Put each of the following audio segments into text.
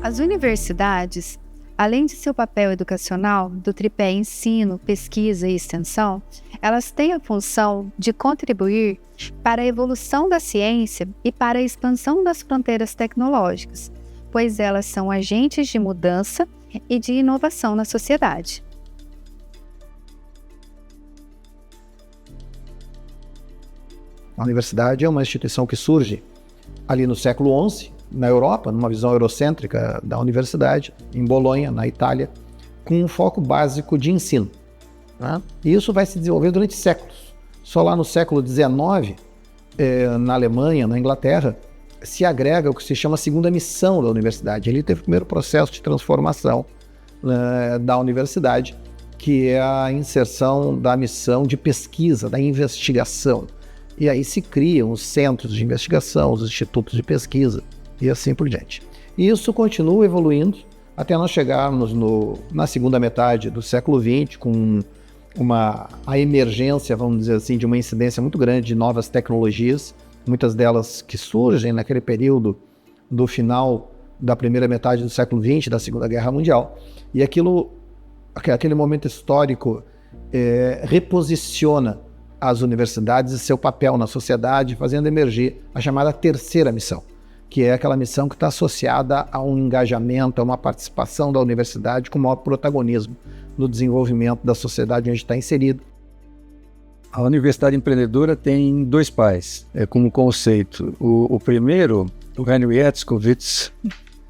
As universidades, além de seu papel educacional, do tripé ensino, pesquisa e extensão, elas têm a função de contribuir para a evolução da ciência e para a expansão das fronteiras tecnológicas, pois elas são agentes de mudança e de inovação na sociedade. A universidade é uma instituição que surge ali no século XI, na Europa, numa visão eurocêntrica da universidade, em Bolonha, na Itália, com um foco básico de ensino, né? E isso vai se desenvolver durante séculos. Só lá no século XIX, na Alemanha, na Inglaterra, se agrega o que se chama a segunda missão da universidade. Ali teve o primeiro processo de transformação da universidade, que é a inserção da missão de pesquisa, da investigação. E aí se criam os centros de investigação, os institutos de pesquisa, e assim por diante. E isso continua evoluindo até nós chegarmos na segunda metade do século XX, com a emergência, vamos dizer assim, de uma incidência muito grande de novas tecnologias, muitas delas que surgem naquele período do final da primeira metade do século XX, da Segunda Guerra Mundial. E aquele momento histórico reposiciona as universidades e seu papel na sociedade, fazendo emergir a chamada terceira missão, que é aquela missão que está associada a um engajamento, a uma participação da universidade com maior protagonismo no desenvolvimento da sociedade onde está inserido. A Universidade Empreendedora tem dois pais, como conceito. O primeiro, o Henry Etzkowitz,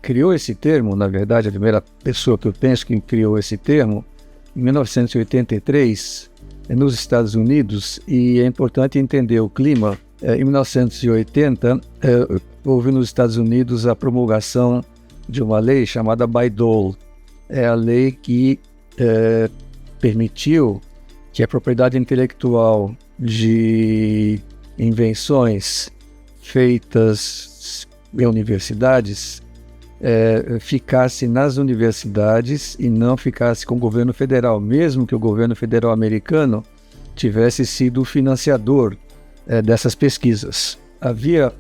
criou esse termo, na verdade, a primeira pessoa que eu penso que criou esse termo, em 1983, nos Estados Unidos, e é importante entender o clima. Em 1980, houve nos Estados Unidos a promulgação de uma lei chamada Bayh-Dole. É a lei que permitiu que a propriedade intelectual de invenções feitas em universidades ficasse nas universidades e não ficasse com o governo federal, mesmo que o governo federal americano tivesse sido o financiador dessas pesquisas. Havia,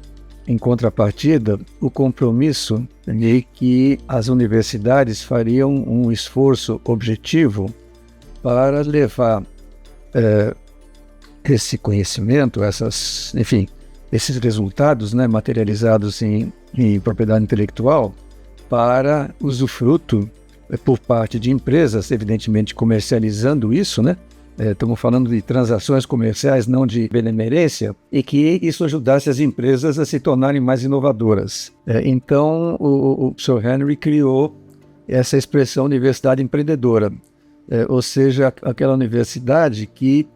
em contrapartida, o compromisso de que as universidades fariam um esforço objetivo para levar esse conhecimento, esses resultados, né, materializados em propriedade intelectual, para usufruto por parte de empresas, evidentemente comercializando isso, né? Estamos falando de transações comerciais, não de benemerência, e que isso ajudasse as empresas a se tornarem mais inovadoras. Então, o Sir Henry criou essa expressão universidade empreendedora, ou seja, aquela universidade que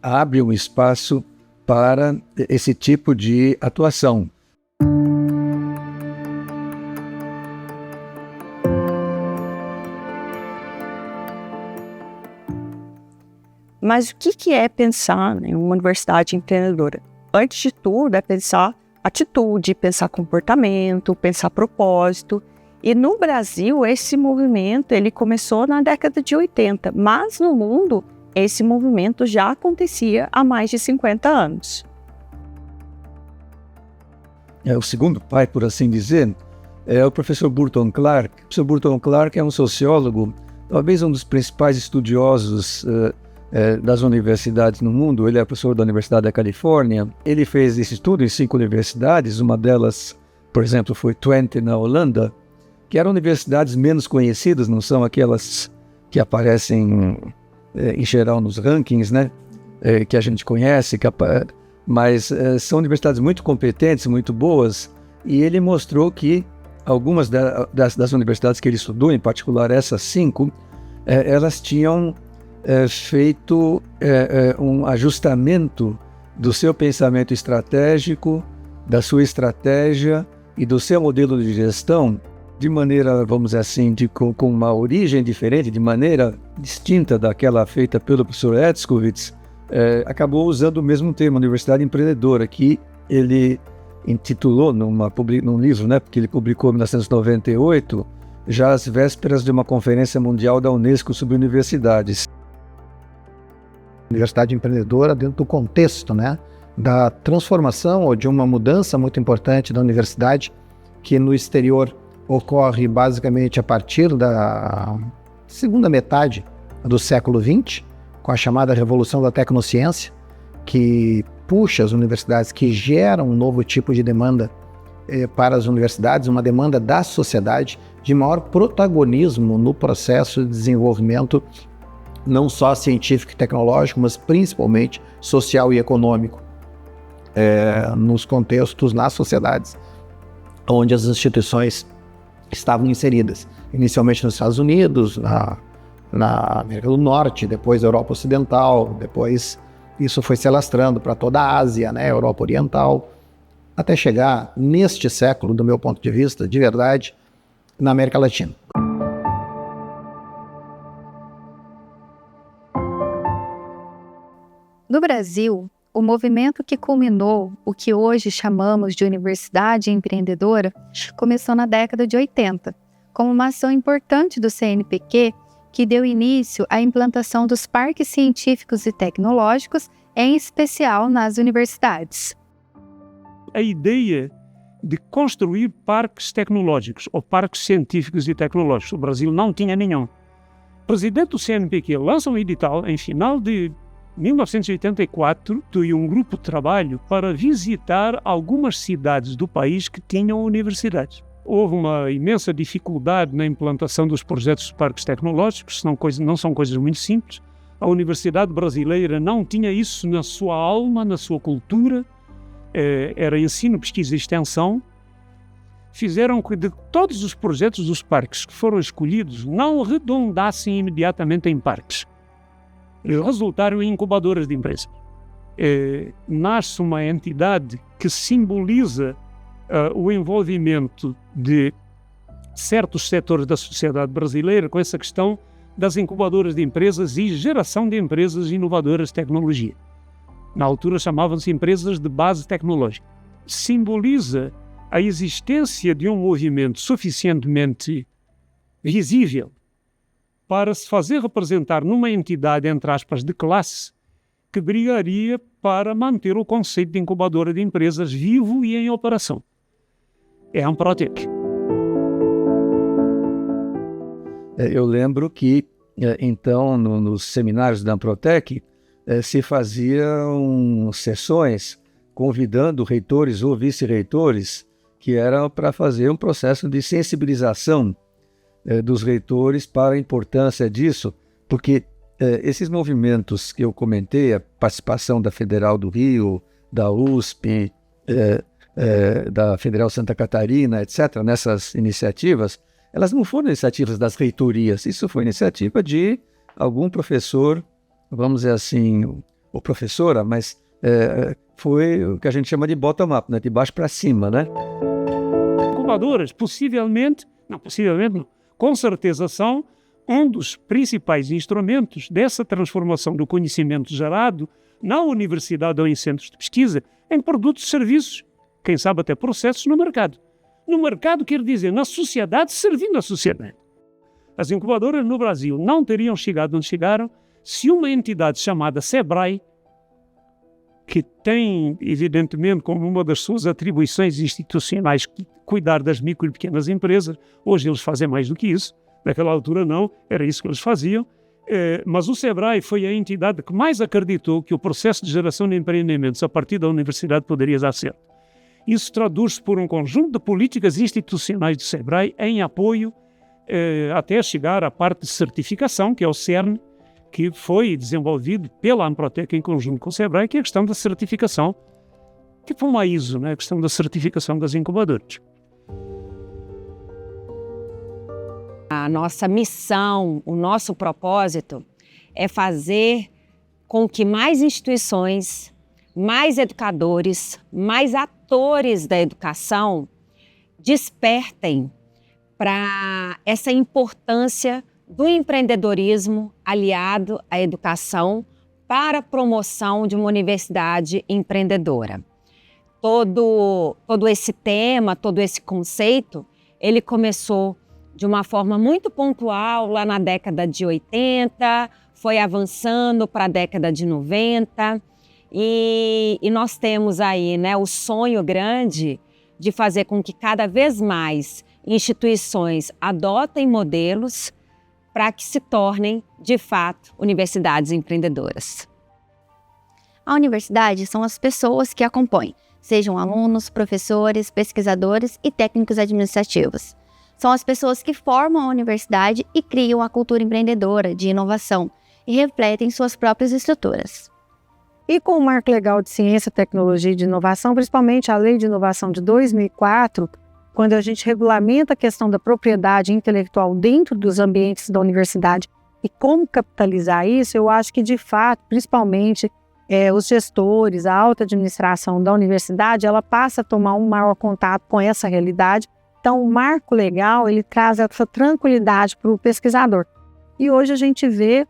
abre um espaço para esse tipo de atuação. Mas o que é pensar em uma universidade empreendedora? Antes de tudo, é pensar atitude, pensar comportamento, pensar propósito. E no Brasil, esse movimento ele começou na década de 80, mas no mundo, esse movimento já acontecia há mais de 50 anos. O segundo pai, por assim dizer, é o professor Burton Clark. O professor Burton Clark é um sociólogo, talvez um dos principais estudiosos das universidades no mundo. Ele é professor da Universidade da Califórnia. Ele fez esse estudo em 5 universidades, uma delas, por exemplo, foi Twente, na Holanda, que eram universidades menos conhecidas, não são aquelas que aparecem em geral nos rankings, né, que a gente conhece, mas são universidades muito competentes, muito boas, e ele mostrou que algumas das universidades que ele estudou, em particular essas 5, elas tinham feito um ajustamento do seu pensamento estratégico, da sua estratégia e do seu modelo de gestão de maneira, vamos dizer assim, com uma origem diferente, de maneira distinta daquela feita pelo professor Etzkowitz, acabou usando o mesmo termo, Universidade Empreendedora, que ele intitulou num livro, né, que ele publicou em 1998, já às vésperas de uma conferência mundial da Unesco sobre universidades. Universidade empreendedora dentro do contexto, né, da transformação ou de uma mudança muito importante da universidade, que no exterior ocorre basicamente a partir da segunda metade do século XX, com a chamada Revolução da Tecnociência, que puxa as universidades, que gera um novo tipo de demanda para as universidades, uma demanda da sociedade de maior protagonismo no processo de desenvolvimento, não só científico e tecnológico, mas principalmente social e econômico, nos contextos, nas sociedades onde as instituições estavam inseridas. Inicialmente nos Estados Unidos, na América do Norte, depois na Europa Ocidental, depois isso foi se alastrando para toda a Ásia, né, Europa Oriental, até chegar neste século, do meu ponto de vista, de verdade, na América Latina. No Brasil, o movimento que culminou o que hoje chamamos de Universidade Empreendedora começou na década de 80, como uma ação importante do CNPq que deu início à implantação dos parques científicos e tecnológicos, em especial nas universidades. A ideia de construir parques tecnológicos ou parques científicos e tecnológicos, o Brasil não tinha nenhum. O presidente do CNPq lança um edital em final de 1984 e um grupo de trabalho para visitar algumas cidades do país que tinham universidades. Houve uma imensa dificuldade na implantação dos projetos de parques tecnológicos, não são coisas muito simples. A universidade brasileira não tinha isso na sua alma, na sua cultura. Era ensino, pesquisa e extensão. Fizeram que de todos os projetos dos parques que foram escolhidos não redundassem imediatamente em parques. Resultaram em incubadoras de empresas. Nasce uma entidade que simboliza o envolvimento de certos setores da sociedade brasileira com essa questão das incubadoras de empresas e geração de empresas inovadoras de tecnologia. Na altura chamavam-se empresas de base tecnológica. Simboliza a existência de um movimento suficientemente visível para se fazer representar numa entidade, entre aspas, de classe, que brigaria para manter o conceito de incubadora de empresas vivo e em operação. É a Amprotec. Eu lembro que, então, nos seminários da Amprotec, se faziam sessões convidando reitores ou vice-reitores, que eram para fazer um processo de sensibilização dos reitores para a importância disso, porque esses movimentos que eu comentei, a participação da Federal do Rio, da USP, da Federal Santa Catarina, etc., nessas iniciativas, elas não foram iniciativas das reitorias, isso foi iniciativa de algum professor, vamos dizer assim, ou professora, mas foi o que a gente chama de bottom-up, né? De baixo para cima, né? Incubadoras, possivelmente não, com certeza são um dos principais instrumentos dessa transformação do conhecimento gerado na universidade ou em centros de pesquisa em produtos e serviços, quem sabe até processos no mercado. No mercado quer dizer na sociedade, servindo a sociedade. As incubadoras no Brasil não teriam chegado onde chegaram se uma entidade chamada SEBRAE, que tem, evidentemente, como uma das suas atribuições institucionais cuidar das micro e pequenas empresas, hoje eles fazem mais do que isso, naquela altura não, era isso que eles faziam, mas o SEBRAE foi a entidade que mais acreditou que o processo de geração de empreendimentos a partir da universidade poderia dar certo. Isso traduz-se por um conjunto de políticas institucionais do SEBRAE em apoio até chegar à parte de certificação, que é o CERN, que foi desenvolvido pela Amprotec em conjunto com o SEBRAE, que é a questão da certificação, tipo uma ISO, né? A questão da certificação das incubadoras. A nossa missão, o nosso propósito é fazer com que mais instituições, mais educadores, mais atores da educação despertem para essa importância do empreendedorismo aliado à educação para a promoção de uma universidade empreendedora. Todo esse tema, todo esse conceito, ele começou de uma forma muito pontual lá na década de 80, foi avançando para a década de 90 e nós temos aí, né, o sonho grande de fazer com que cada vez mais instituições adotem modelos para que se tornem, de fato, universidades empreendedoras. A universidade são as pessoas que a compõem, sejam alunos, professores, pesquisadores e técnicos administrativos. São as pessoas que formam a universidade e criam a cultura empreendedora de inovação e refletem suas próprias estruturas. E com o Marco Legal de Ciência, Tecnologia e de Inovação, principalmente a Lei de Inovação de 2004, quando a gente regulamenta a questão da propriedade intelectual dentro dos ambientes da universidade e como capitalizar isso, eu acho que, de fato, principalmente os gestores, a alta administração da universidade, ela passa a tomar um maior contato com essa realidade. Então, o marco legal, ele traz essa tranquilidade para o pesquisador. E hoje a gente vê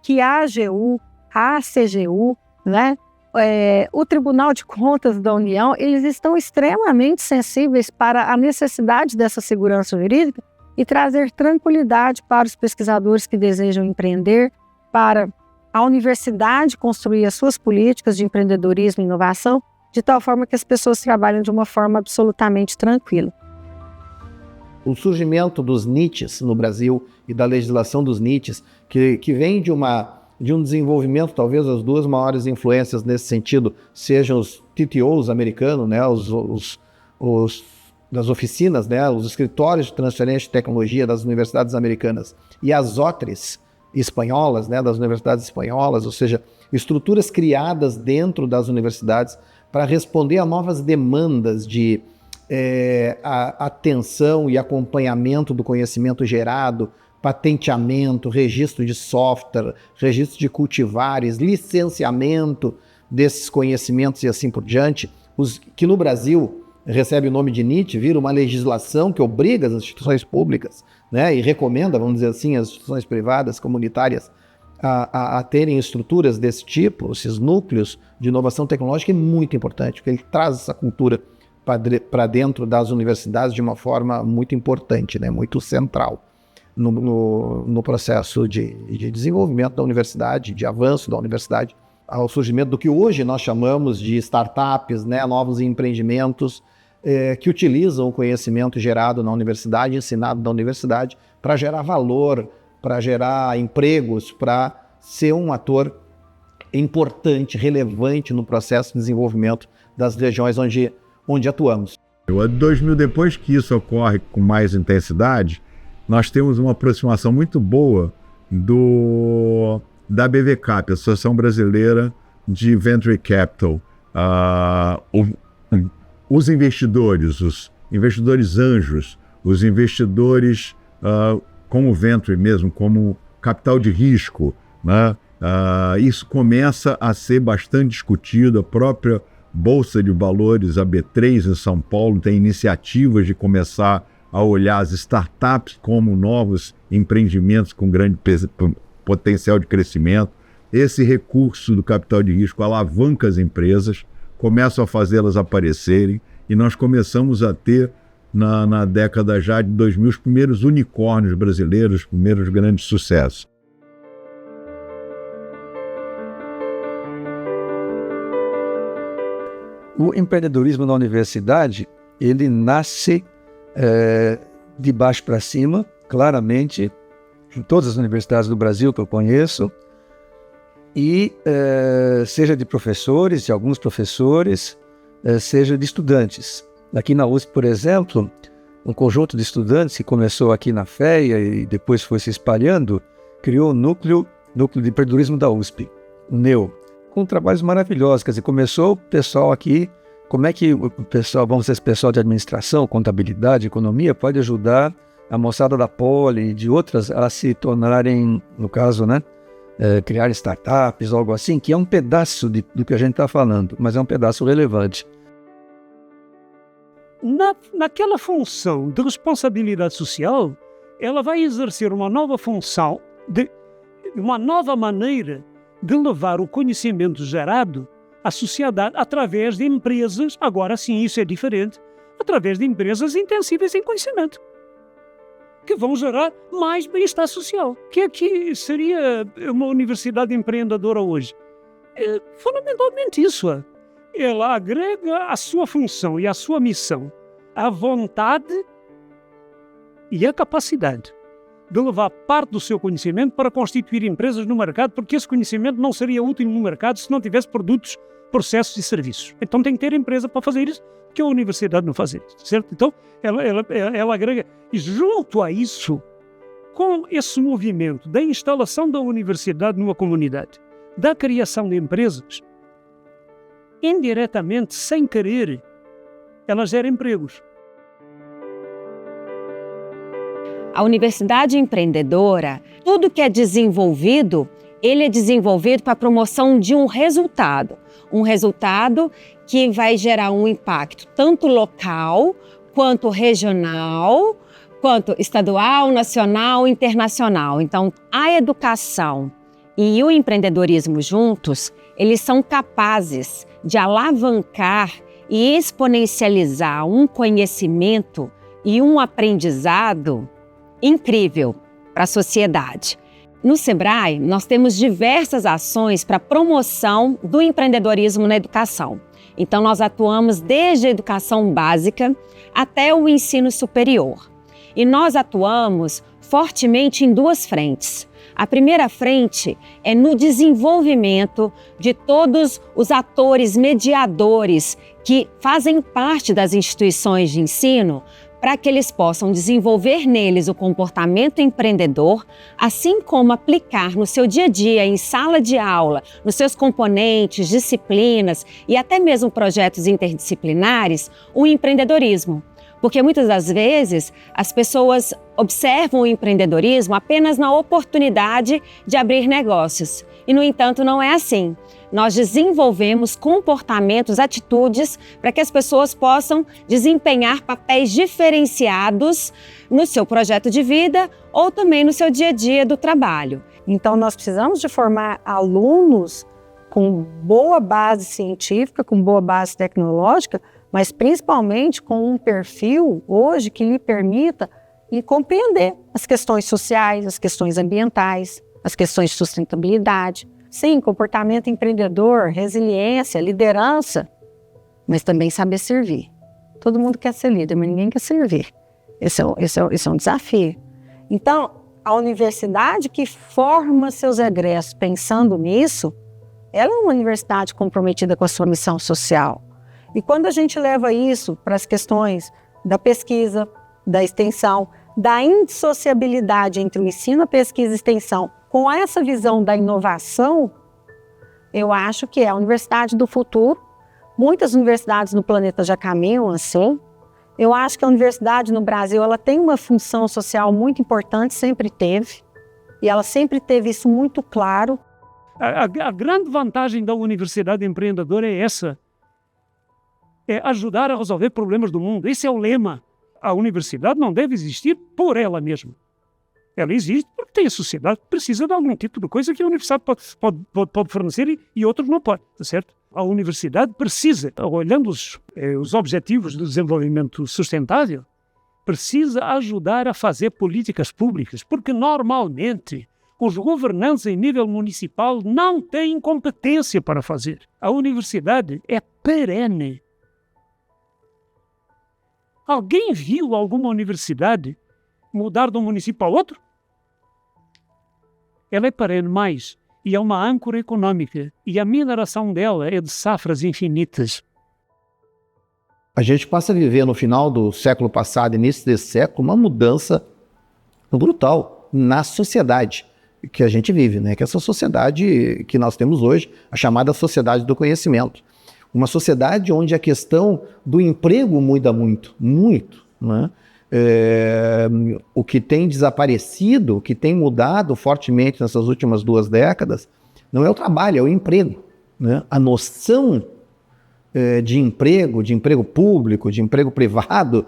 que a AGU, a CGU, né, o Tribunal de Contas da União, eles estão extremamente sensíveis para a necessidade dessa segurança jurídica e trazer tranquilidade para os pesquisadores que desejam empreender, para a universidade construir as suas políticas de empreendedorismo e inovação, de tal forma que as pessoas trabalhem de uma forma absolutamente tranquila. O surgimento dos NITs no Brasil e da legislação dos NITs, que vem de um desenvolvimento, talvez as duas maiores influências nesse sentido sejam os TTOs americanos, né, das oficinas, né, os escritórios de transferência de tecnologia das universidades americanas, e as OTRES espanholas, né, das universidades espanholas, ou seja, estruturas criadas dentro das universidades para responder a novas demandas de atenção e acompanhamento do conhecimento gerado, patenteamento, registro de software, registro de cultivares, licenciamento desses conhecimentos e assim por diante, que no Brasil recebe o nome de NIT, vira uma legislação que obriga as instituições públicas, né, e recomenda, vamos dizer assim, as instituições privadas, comunitárias, a terem estruturas desse tipo, esses núcleos de inovação tecnológica, é muito importante, porque ele traz essa cultura para dentro das universidades de uma forma muito importante, né, muito central no processo de desenvolvimento da universidade, de avanço da universidade, ao surgimento do que hoje nós chamamos de startups, né, novos empreendimentos que utilizam o conhecimento gerado na universidade, ensinado na universidade, para gerar valor, para gerar empregos, para ser um ator importante, relevante no processo de desenvolvimento das regiões onde atuamos. 2000 depois que isso ocorre com mais intensidade, nós temos uma aproximação muito boa da BVCAP, Associação Brasileira de Venture Capital. Os investidores anjos, os investidores como venture mesmo, como capital de risco, né? Isso começa a ser bastante discutido. A própria Bolsa de Valores, a B3 em São Paulo, tem iniciativas de começar a olhar as startups como novos empreendimentos com grande potencial de crescimento. Esse recurso do capital de risco alavanca as empresas, começam a fazê-las aparecerem, e nós começamos a ter, na década já de 2000, os primeiros unicórnios brasileiros, os primeiros grandes sucessos. O empreendedorismo na universidade, ele nasce de baixo para cima, claramente, em todas as universidades do Brasil que eu conheço, e seja de professores, de alguns professores, seja de estudantes. Aqui na USP, por exemplo, um conjunto de estudantes que começou aqui na FEA e depois foi se espalhando, criou o núcleo de empreendedorismo da USP, o NEU, com trabalhos maravilhosos. Quer dizer, começou o pessoal aqui, como é que o pessoal, vamos dizer, esse pessoal de administração, contabilidade, economia, pode ajudar a moçada da Poli e de outras a se tornarem, no caso, né, criar startups, algo assim, que é um pedaço do que a gente está falando, mas é um pedaço relevante. Naquela função de responsabilidade social, ela vai exercer uma nova função, uma nova maneira de levar o conhecimento gerado à sociedade através de empresas, agora sim isso é diferente, através de empresas intensivas em conhecimento, que vão gerar mais bem-estar social. O que é que seria uma universidade empreendedora hoje? É fundamentalmente isso. Ela agrega a sua função e a sua missão à vontade e a capacidade de levar parte do seu conhecimento para constituir empresas no mercado, porque esse conhecimento não seria útil no mercado se não tivesse produtos, processos e serviços. Então tem que ter empresa para fazer isso, que a universidade não faz isso, certo? Então ela agrega, e junto a isso, com esse movimento da instalação da universidade numa comunidade, da criação de empresas, indiretamente, sem querer, ela gera empregos. A universidade empreendedora, tudo que é desenvolvido, ele é desenvolvido para a promoção de um resultado que vai gerar um impacto tanto local, quanto regional, quanto estadual, nacional, internacional. Então, a educação e o empreendedorismo juntos, eles são capazes de alavancar e exponencializar um conhecimento e um aprendizado incrível para a sociedade. No Sebrae, nós temos diversas ações para a promoção do empreendedorismo na educação. Então, nós atuamos desde a educação básica até o ensino superior. E nós atuamos fortemente em duas frentes. A primeira frente é no desenvolvimento de todos os atores mediadores que fazem parte das instituições de ensino, para que eles possam desenvolver neles o comportamento empreendedor, assim como aplicar no seu dia a dia, em sala de aula, nos seus componentes, disciplinas e até mesmo projetos interdisciplinares, o empreendedorismo. Porque muitas das vezes as pessoas observam o empreendedorismo apenas na oportunidade de abrir negócios. E, no entanto, não é assim. Nós desenvolvemos comportamentos, atitudes para que as pessoas possam desempenhar papéis diferenciados no seu projeto de vida ou também no seu dia a dia do trabalho. Então, nós precisamos de formar alunos com boa base científica, com boa base tecnológica, mas principalmente com um perfil hoje que lhe permita compreender as questões sociais, as questões ambientais, as questões de sustentabilidade. Sim, comportamento empreendedor, resiliência, liderança, mas também saber servir. Todo mundo quer ser líder, mas ninguém quer servir. Esse é um desafio. Então, a universidade que forma seus egressos pensando nisso, ela é uma universidade comprometida com a sua missão social. E quando a gente leva isso para as questões da pesquisa, da extensão, da indissociabilidade entre o ensino, a pesquisa e a extensão, com essa visão da inovação, eu acho que é a universidade do futuro. Muitas universidades no planeta já caminham assim. Eu acho que a universidade no Brasil ela tem uma função social muito importante, sempre teve. E ela sempre teve isso muito claro. A grande vantagem da universidade empreendedora é essa. É ajudar a resolver problemas do mundo. Esse é o lema. A universidade não deve existir por ela mesma. Ela existe porque tem a sociedade que precisa de algum tipo de coisa que a universidade pode fornecer e outros não podem, tá certo? A universidade precisa, olhando os objetivos do desenvolvimento sustentável, precisa ajudar a fazer políticas públicas, porque normalmente os governantes em nível municipal não têm competência para fazer. A universidade é perene. Alguém viu alguma universidade mudar de um município para outro? Ela é perene mais e é uma âncora econômica e a mineração dela é de safras infinitas. A gente passa a viver no final do século passado, início desse século, uma mudança brutal na sociedade que a gente vive, né? Que é essa sociedade que nós temos hoje, a chamada sociedade do conhecimento. Uma sociedade onde a questão do emprego muda muito, né? O que tem desaparecido, o que tem mudado fortemente nessas últimas 2 décadas, não é o trabalho, é o emprego, né? A noção de emprego público, de emprego privado,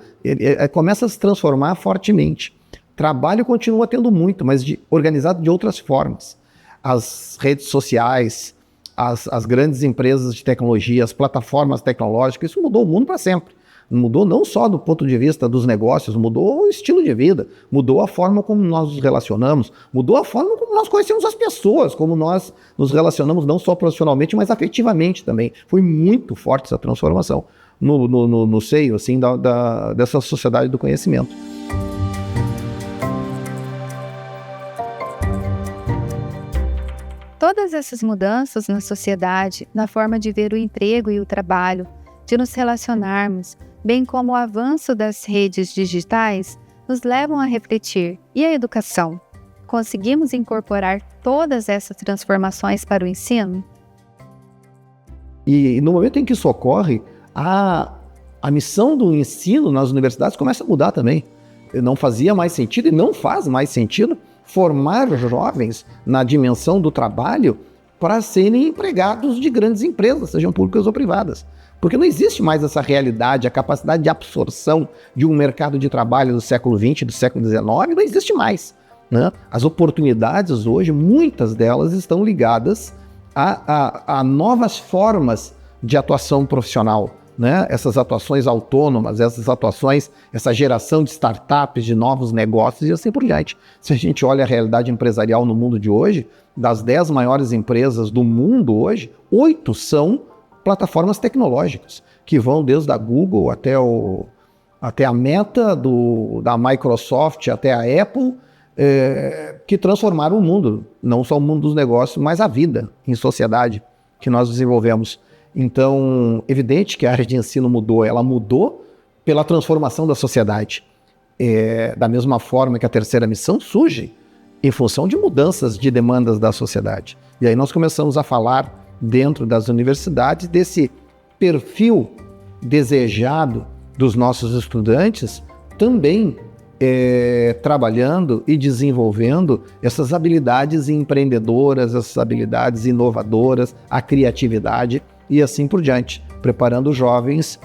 começa a se transformar fortemente. Trabalho continua tendo muito, mas organizado de outras formas. As redes sociais, as grandes empresas de tecnologia, as plataformas tecnológicas, isso mudou o mundo para sempre. Mudou não só do ponto de vista dos negócios, mudou o estilo de vida, mudou a forma como nós nos relacionamos, mudou a forma como nós conhecemos as pessoas, como nós nos relacionamos não só profissionalmente, mas afetivamente também. Foi muito forte essa transformação no seio assim, dessa sociedade do conhecimento. Todas essas mudanças na sociedade, na forma de ver o emprego e o trabalho, de nos relacionarmos, bem como o avanço das redes digitais, nos levam a refletir. E a educação? Conseguimos incorporar todas essas transformações para o ensino? E no momento em que isso ocorre, a missão do ensino nas universidades começa a mudar também. Não fazia mais sentido e não faz mais sentido formar jovens na dimensão do trabalho para serem empregados de grandes empresas, sejam públicas ou privadas. Porque não existe mais essa realidade, a capacidade de absorção de um mercado de trabalho do século XX, do século XIX, não existe mais, né? As oportunidades hoje, muitas delas estão ligadas a novas formas de atuação profissional, né? Essas atuações autônomas, essa geração de startups, de novos negócios e assim por diante. Se a gente olha a realidade empresarial no mundo de hoje, das 10 maiores empresas do mundo hoje, 8 são plataformas tecnológicas, que vão desde a Google até a Meta, da Microsoft, até a Apple, que transformaram o mundo, não só o mundo dos negócios, mas a vida em sociedade que nós desenvolvemos. Então, evidente que a área de ensino mudou, ela mudou pela transformação da sociedade. Da mesma forma que a terceira missão surge em função de mudanças de demandas da sociedade. E aí nós começamos a falar dentro das universidades desse perfil desejado dos nossos estudantes também trabalhando e desenvolvendo essas habilidades empreendedoras, essas habilidades inovadoras, a criatividade e assim por diante, preparando os jovens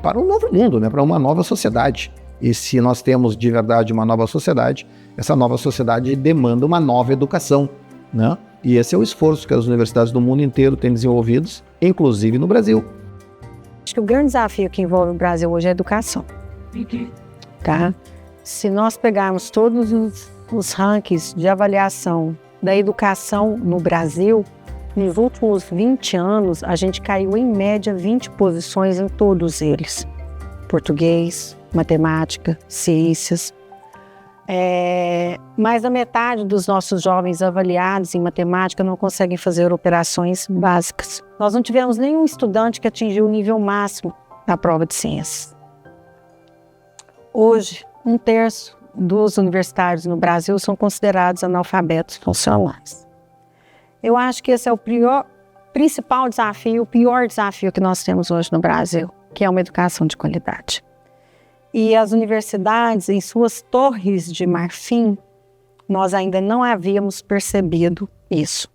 para um novo mundo, né? Para uma nova sociedade. E se nós temos de verdade uma nova sociedade, essa nova sociedade demanda uma nova educação, né? E esse é o esforço que as universidades do mundo inteiro têm desenvolvido, inclusive no Brasil. Acho que o grande desafio que envolve o Brasil hoje é a educação. Tá? Se nós pegarmos todos os rankings de avaliação da educação no Brasil, nos últimos 20 anos, a gente caiu em média 20 posições em todos eles. Português, matemática, ciências. Mais da metade dos nossos jovens avaliados em matemática não conseguem fazer operações básicas. Nós não tivemos nenhum estudante que atingiu o nível máximo na prova de ciências. Hoje, 1/3 dos universitários no Brasil são considerados analfabetos funcionais. Eu acho que esse é o principal desafio, o pior desafio que nós temos hoje no Brasil, que é uma educação de qualidade. E as universidades, em suas torres de marfim, nós ainda não havíamos percebido isso.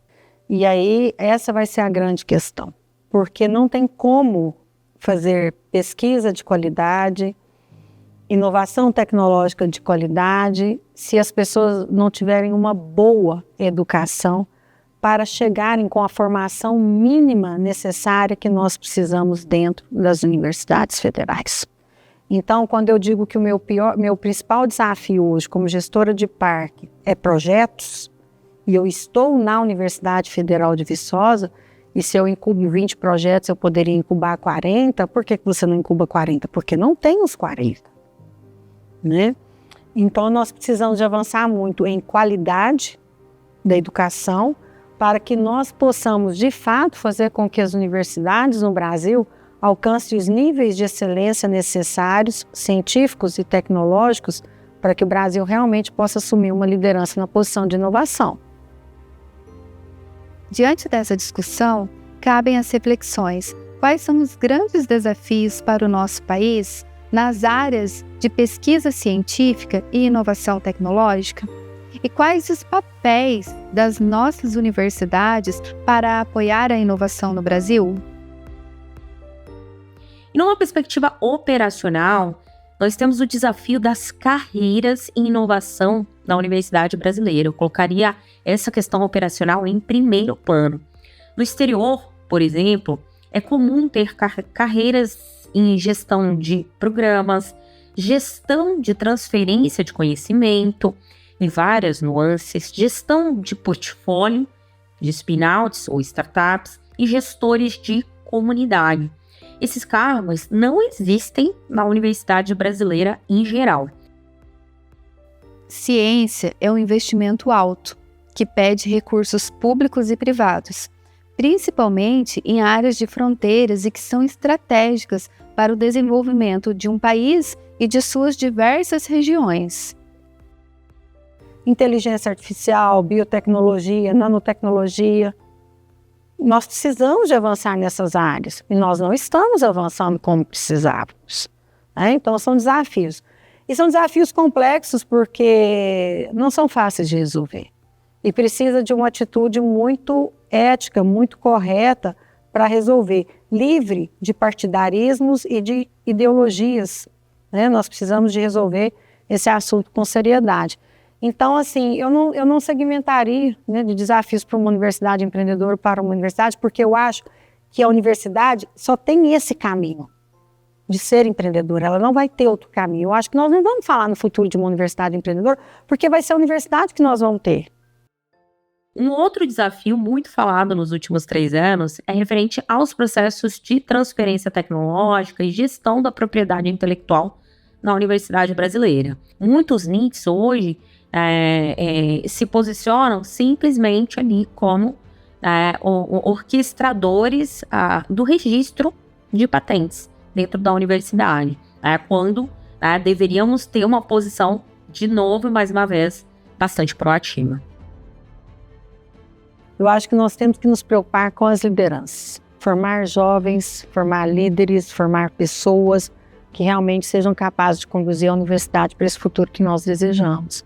E aí, essa vai ser a grande questão, porque não tem como fazer pesquisa de qualidade, inovação tecnológica de qualidade, se as pessoas não tiverem uma boa educação para chegarem com a formação mínima necessária que nós precisamos dentro das universidades federais. Então, quando eu digo que o meu principal desafio hoje como gestora de parque é projetos, e eu estou na Universidade Federal de Viçosa, e se eu incubo 20 projetos, eu poderia incubar 40, por que você não incuba 40? Porque não tem os 40, né? Então, nós precisamos de avançar muito em qualidade da educação, para que nós possamos, de fato, fazer com que as universidades no Brasil alcance os níveis de excelência necessários, científicos e tecnológicos, para que o Brasil realmente possa assumir uma liderança na posição de inovação. Diante dessa discussão, cabem as reflexões. Quais são os grandes desafios para o nosso país nas áreas de pesquisa científica e inovação tecnológica? E quais os papéis das nossas universidades para apoiar a inovação no Brasil? E numa perspectiva operacional, nós temos o desafio das carreiras em inovação na Universidade Brasileira. Eu colocaria essa questão operacional em primeiro plano. No exterior, por exemplo, é comum ter carreiras em gestão de programas, gestão de transferência de conhecimento, em várias nuances, gestão de portfólio, de spin-outs ou startups e gestores de comunidade. Esses cargos não existem na Universidade Brasileira em geral. Ciência é um investimento alto que pede recursos públicos e privados, principalmente em áreas de fronteiras e que são estratégicas para o desenvolvimento de um país e de suas diversas regiões. Inteligência artificial, biotecnologia, nanotecnologia. Nós precisamos de avançar nessas áreas e nós não estamos avançando como precisávamos, né? Então são desafios. E são desafios complexos porque não são fáceis de resolver. E precisa de uma atitude muito ética, muito correta para resolver, livre de partidarismos e de ideologias, né? Nós precisamos de resolver esse assunto com seriedade. Então, assim, eu não segmentaria, né, de desafios para uma universidade empreendedora para uma universidade, porque eu acho que a universidade só tem esse caminho de ser empreendedora, ela não vai ter outro caminho. Eu acho que nós não vamos falar no futuro de uma universidade empreendedora, porque vai ser a universidade que nós vamos ter. Um outro desafio muito falado nos últimos 3 anos é referente aos processos de transferência tecnológica e gestão da propriedade intelectual na universidade brasileira. Muitos NITs hoje se posicionam simplesmente ali como orquestradores do registro de patentes dentro da universidade, quando deveríamos ter uma posição, de novo, mais uma vez, bastante proativa. Eu acho que nós temos que nos preocupar com as lideranças, formar jovens, formar líderes, formar pessoas que realmente sejam capazes de conduzir a universidade para esse futuro que nós desejamos.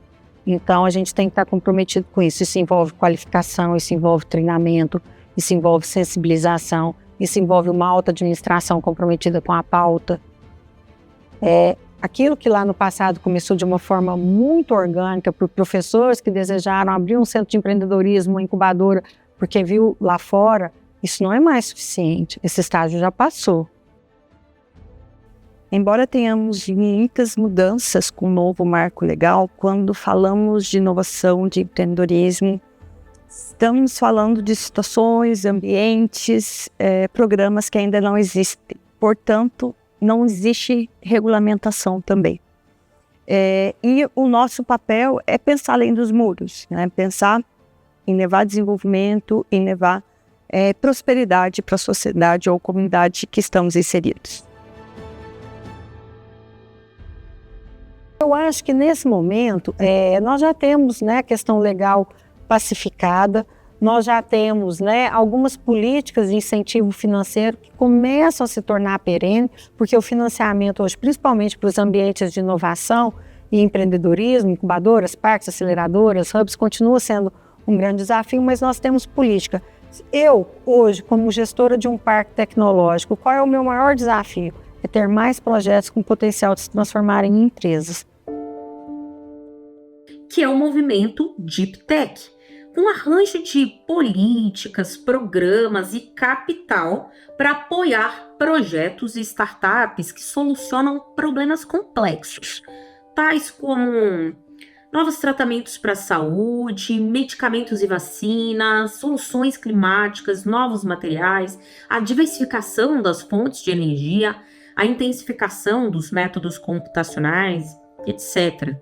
Então, a gente tem que estar comprometido com isso. Isso envolve qualificação, isso envolve treinamento, isso envolve sensibilização, isso envolve uma alta administração comprometida com a pauta. Aquilo que lá no passado começou de uma forma muito orgânica por professores que desejaram abrir um centro de empreendedorismo, uma incubadora, porque viu lá fora, isso não é mais suficiente. Esse estágio já passou. Embora tenhamos muitas mudanças com o novo marco legal, quando falamos de inovação, de empreendedorismo, estamos falando de situações, ambientes, programas que ainda não existem. Portanto, não existe regulamentação também. E o nosso papel é pensar além dos muros, né? Pensar em levar desenvolvimento, em levar prosperidade para a sociedade ou comunidade que estamos inseridos. Eu acho que nesse momento nós já temos, né, a questão legal pacificada, nós já temos, né, algumas políticas de incentivo financeiro que começam a se tornar perenes, porque o financiamento hoje, principalmente para os ambientes de inovação e empreendedorismo, incubadoras, parques, aceleradoras, hubs, continua sendo um grande desafio, mas nós temos política. Eu, hoje, como gestora de um parque tecnológico, qual é o meu maior desafio? É ter mais projetos com potencial de se transformarem em empresas. Que é o movimento Deep Tech, um arranjo de políticas, programas e capital para apoiar projetos e startups que solucionam problemas complexos, tais como novos tratamentos para a saúde, medicamentos e vacinas, soluções climáticas, novos materiais, a diversificação das fontes de energia, a intensificação dos métodos computacionais, etc.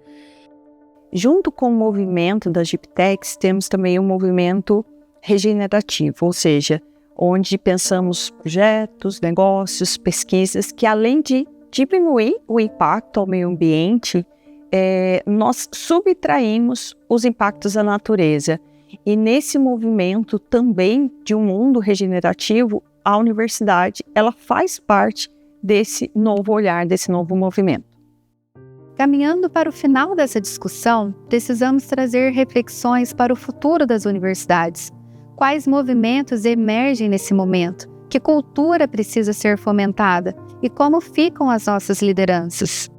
Junto com o movimento das Deep Techs, temos também um movimento regenerativo, ou seja, onde pensamos projetos, negócios, pesquisas que, além de diminuir o impacto ao meio ambiente, nós subtraímos os impactos à natureza. E nesse movimento também de um mundo regenerativo, a universidade ela faz parte desse novo olhar, desse novo movimento. Caminhando para o final dessa discussão, precisamos trazer reflexões para o futuro das universidades. Quais movimentos emergem nesse momento? Que cultura precisa ser fomentada? E como ficam as nossas lideranças?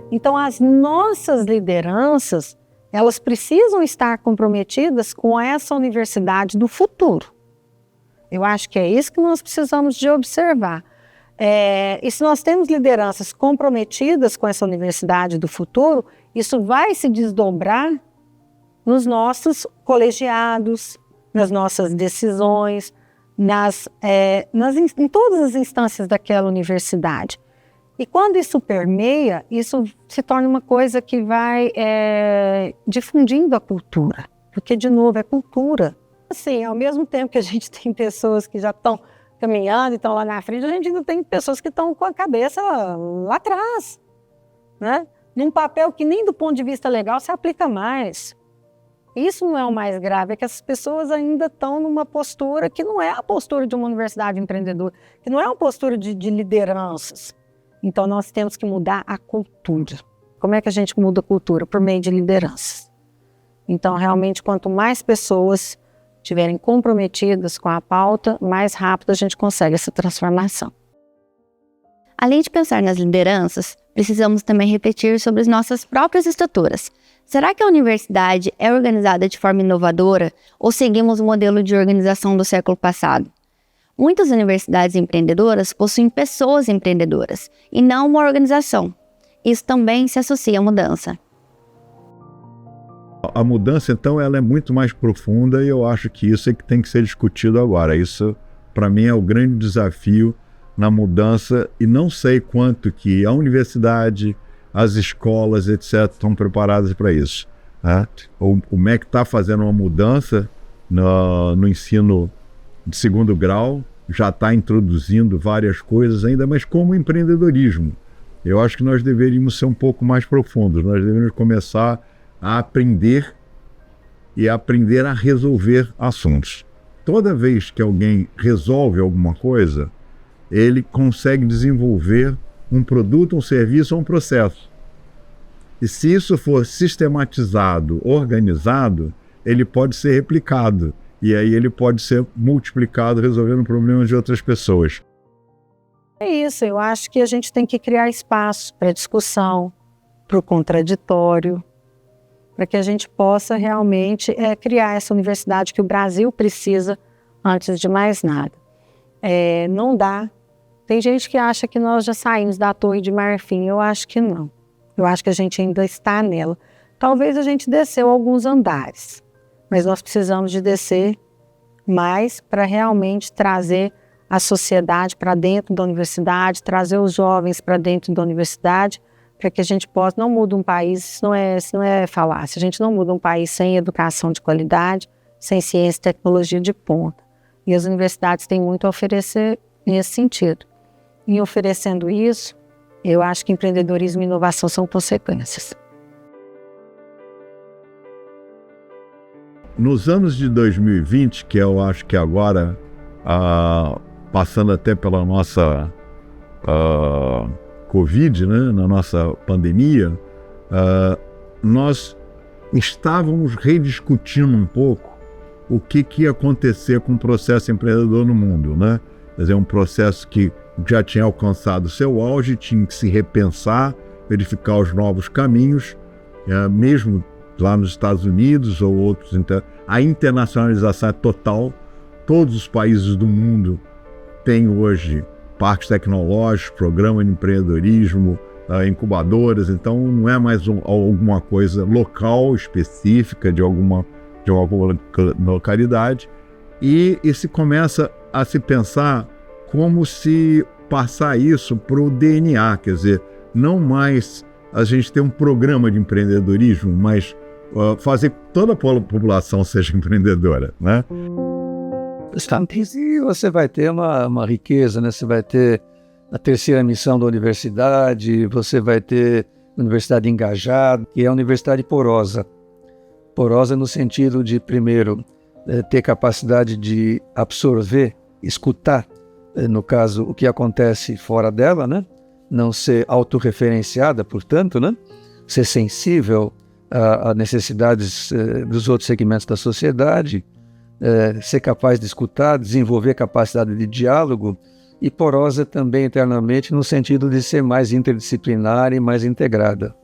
Então, as nossas lideranças, elas precisam estar comprometidas com essa universidade do futuro. Eu acho que é isso que nós precisamos de observar. E se nós temos lideranças comprometidas com essa universidade do futuro, isso vai se desdobrar nos nossos colegiados, nas nossas decisões, em todas as instâncias daquela universidade. E quando isso permeia, isso se torna uma coisa que vai difundindo a cultura. Porque, de novo, é cultura. Assim, ao mesmo tempo que a gente tem pessoas que já estão caminhando e estão lá na frente, a gente ainda tem pessoas que estão com a cabeça lá atrás, né? Num papel que nem do ponto de vista legal se aplica mais. Isso não é o mais grave, é que essas pessoas ainda estão numa postura que não é a postura de uma universidade empreendedora, que não é uma postura de lideranças. Então, nós temos que mudar a cultura. Como é que a gente muda a cultura? Por meio de lideranças. Então, realmente, quanto mais pessoas estiverem comprometidas com a pauta, mais rápido a gente consegue essa transformação. Além de pensar nas lideranças, precisamos também refletir sobre as nossas próprias estruturas. Será que a universidade é organizada de forma inovadora ou seguimos o modelo de organização do século passado? Muitas universidades empreendedoras possuem pessoas empreendedoras e não uma organização. Isso também se associa à mudança. A mudança, então, ela é muito mais profunda e eu acho que isso é que tem que ser discutido agora. Isso, para mim, é o grande desafio na mudança e não sei quanto que a universidade, as escolas, etc., estão preparadas para isso. Né? O MEC está fazendo uma mudança no ensino de segundo grau, já está introduzindo várias coisas ainda, mas como empreendedorismo. Eu acho que nós deveríamos ser um pouco mais profundos, nós deveríamos começar a aprender e aprender a resolver assuntos. Toda vez que alguém resolve alguma coisa, ele consegue desenvolver um produto, um serviço ou um processo. E se isso for sistematizado, organizado, ele pode ser replicado. E aí ele pode ser multiplicado, resolvendo problemas de outras pessoas. É isso, eu acho que a gente tem que criar espaço para discussão, para o contraditório, para que a gente possa realmente criar essa universidade que o Brasil precisa antes de mais nada. Não dá. Tem gente que acha que nós já saímos da Torre de Marfim, eu acho que não. Eu acho que a gente ainda está nela. Talvez a gente desceu alguns andares, mas nós precisamos de descer mais para realmente trazer a sociedade para dentro da universidade, trazer os jovens para dentro da universidade, para que a gente possa, não muda um país, isso não é falácia, a gente não muda um país sem educação de qualidade, sem ciência e tecnologia de ponta. E as universidades têm muito a oferecer nesse sentido. Em oferecendo isso, eu acho que empreendedorismo e inovação são consequências. Nos anos de 2020, que eu acho que agora, passando até pela nossa Covid, né, na nossa pandemia, nós estávamos rediscutindo um pouco o que ia acontecer com o processo empreendedor no mundo, né? Quer dizer, um processo que já tinha alcançado seu auge, tinha que se repensar, verificar os novos caminhos, mesmo lá nos Estados Unidos ou outros. A internacionalização é total. Todos os países do mundo têm hoje parques tecnológicos, programa de empreendedorismo, incubadoras. Então não é mais alguma coisa local, específica de alguma localidade. E se começa a se pensar como se passar isso para o DNA, quer dizer, não mais a gente ter um programa de empreendedorismo, mas fazer que toda a população seja empreendedora, né? E você vai ter uma riqueza, né? Você vai ter a terceira missão da universidade, você vai ter a universidade engajada, que é a universidade porosa. Porosa no sentido de, primeiro, ter capacidade de absorver, escutar, no caso, o que acontece fora dela, né? Não ser autorreferenciada, portanto, né? Ser sensível a necessidades dos outros segmentos da sociedade, ser capaz de escutar, desenvolver capacidade de diálogo, e porosa também internamente no sentido de ser mais interdisciplinar e mais integrada.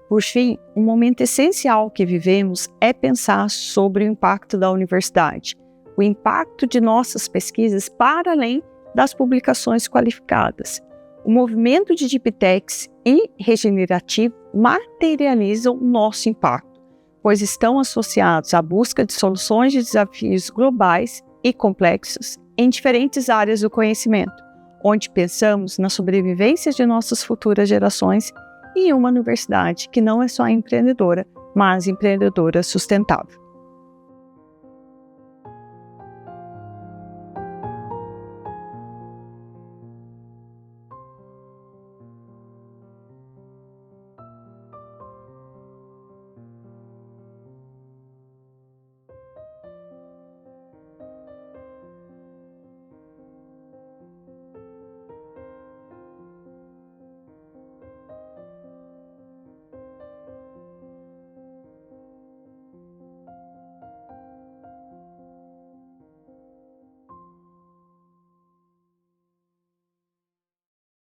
Por fim, um momento essencial que vivemos é pensar sobre o impacto da universidade, o impacto de nossas pesquisas para além das publicações qualificadas. O movimento de Deep Techs e regenerativo materializam o nosso impacto, pois estão associados à busca de soluções de desafios globais e complexos em diferentes áreas do conhecimento, onde pensamos na sobrevivência de nossas futuras gerações e uma universidade que não é só empreendedora, mas empreendedora sustentável.